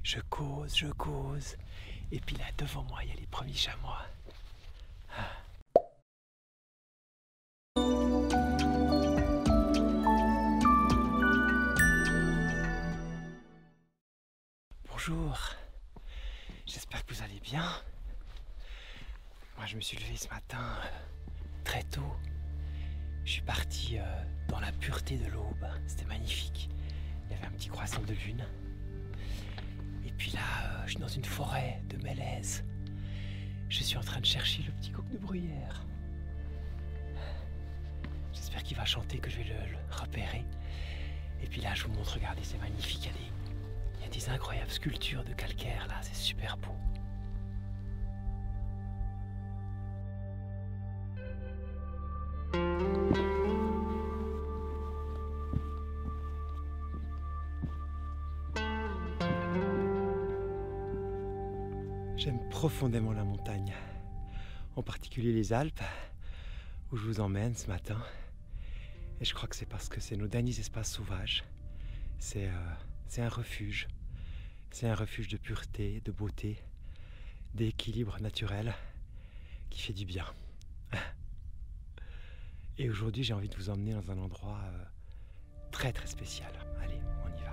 je cause. Et puis là, devant moi, il y a les premiers chamois. Bonjour, j'espère que vous allez bien. Moi, je me suis levé ce matin très tôt. Je suis parti dans la pureté de l'aube. C'était magnifique. Il y avait un petit croissant de lune. Et puis là, je suis dans une forêt de mélèzes. Je suis en train de chercher le petit coq de bruyère. J'espère qu'il va chanter, que je vais le repérer. Et puis là, je vous montre, regardez, c'est magnifique. Il y a des incroyables sculptures de calcaire là, c'est super beau. J'aime profondément la montagne, en particulier les Alpes, où je vous emmène ce matin. Et je crois que c'est parce que c'est nos derniers espaces sauvages. C'est un refuge. C'est un refuge de pureté, de beauté, d'équilibre naturel qui fait du bien. Et aujourd'hui, j'ai envie de vous emmener dans un endroit très très spécial. Allez, on y va.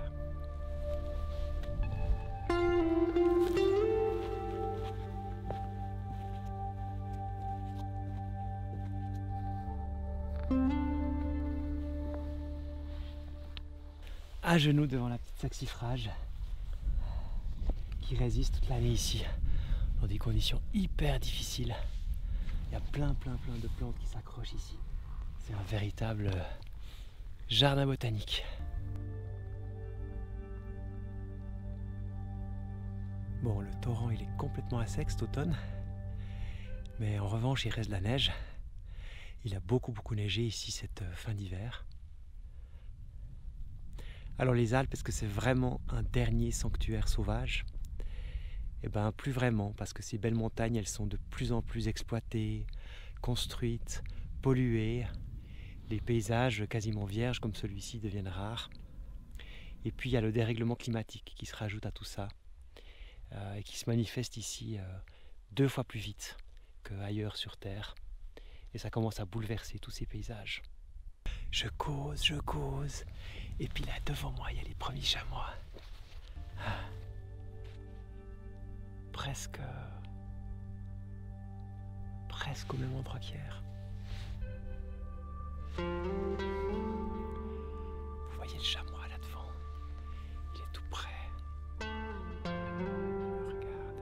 À genoux devant la petite saxifrage qui résiste toute l'année ici dans des conditions hyper difficiles. Il y a plein de plantes qui s'accrochent ici. C'est un véritable jardin botanique. Bon, le torrent il est complètement à sec cet automne, mais en revanche il reste de la neige. Il a beaucoup neigé ici cette fin d'hiver. Alors les Alpes, est-ce que c'est vraiment un dernier sanctuaire sauvage? Eh bien plus vraiment, parce que ces belles montagnes, elles sont de plus en plus exploitées, construites, polluées. Les paysages quasiment vierges comme celui-ci deviennent rares. Et puis il y a le dérèglement climatique qui se rajoute à tout ça et qui se manifeste ici 2 fois plus vite qu'ailleurs sur Terre. Et ça commence à bouleverser tous ces paysages. Je cause. Et puis là, devant moi, il y a les premiers chamois. Presque au même endroit qu'hier. Vous voyez le chamois là devant? Il est tout près. Regarde.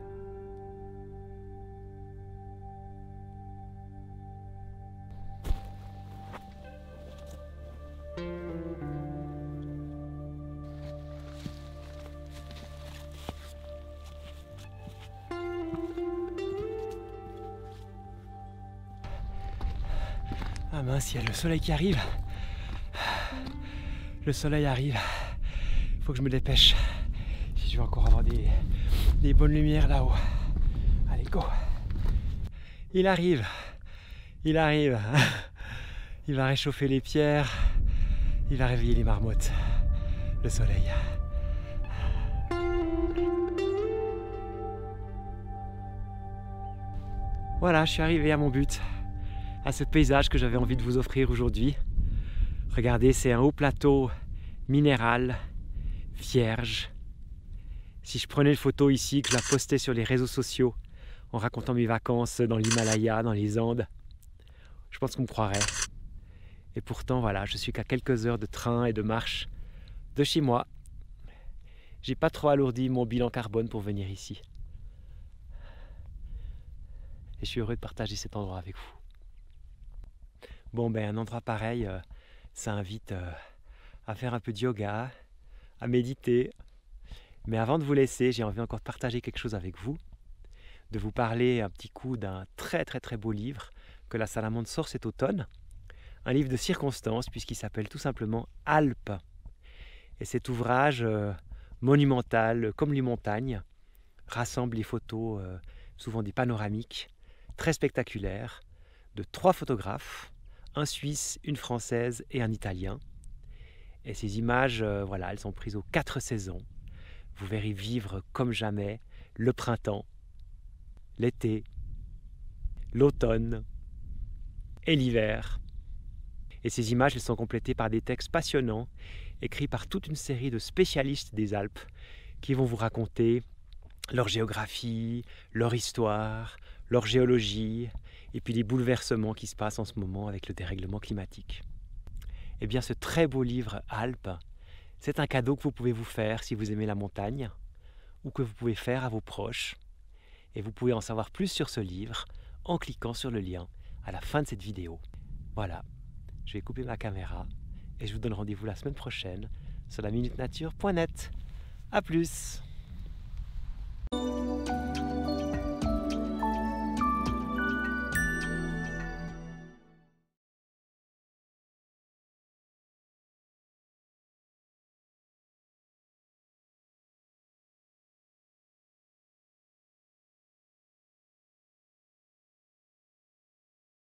Ah mince, il y a le soleil qui arrive. Le soleil arrive. Il faut que je me dépêche. Si je veux encore avoir des bonnes lumières là-haut. Allez, go. Il arrive. Il arrive. Il va réchauffer les pierres. Il va réveiller les marmottes. Le soleil. Voilà, je suis arrivé à mon but. À ce paysage que j'avais envie de vous offrir aujourd'hui. Regardez, c'est un haut plateau minéral, vierge. Si je prenais une photo ici, que je la postais sur les réseaux sociaux en racontant mes vacances dans l'Himalaya, dans les Andes, je pense qu'on me croirait. Et pourtant, voilà, je suis qu'à quelques heures de train et de marche de chez moi. J'ai pas trop alourdi mon bilan carbone pour venir ici. Et je suis heureux de partager cet endroit avec vous. Bon, ben un endroit pareil, ça invite à faire un peu de yoga, à méditer. Mais avant de vous laisser, j'ai envie encore de partager quelque chose avec vous, de vous parler un petit coup d'un très beau livre que la Salamandre sort cet automne. Un livre de circonstance puisqu'il s'appelle tout simplement Alpes. Et cet ouvrage monumental, comme les montagnes, rassemble les photos, souvent des panoramiques, très spectaculaires, de 3 photographes, un Suisse, une Française et un Italien. Et ces images, voilà, elles sont prises aux 4 saisons. vous verrez vivre comme jamais le printemps, l'été, l'automne et l'hiver. Et ces images, elles sont complétées par des textes passionnants, écrits par toute une série de spécialistes des Alpes, qui vont vous raconter leur géographie, leur histoire, leur géologie, et puis les bouleversements qui se passent en ce moment avec le dérèglement climatique. Eh bien, ce très beau livre Alpes, c'est un cadeau que vous pouvez vous faire si vous aimez la montagne, ou que vous pouvez faire à vos proches. Et vous pouvez en savoir plus sur ce livre en cliquant sur le lien à la fin de cette vidéo. Voilà, je vais couper ma caméra et je vous donne rendez-vous la semaine prochaine sur la minutenature.net. A plus!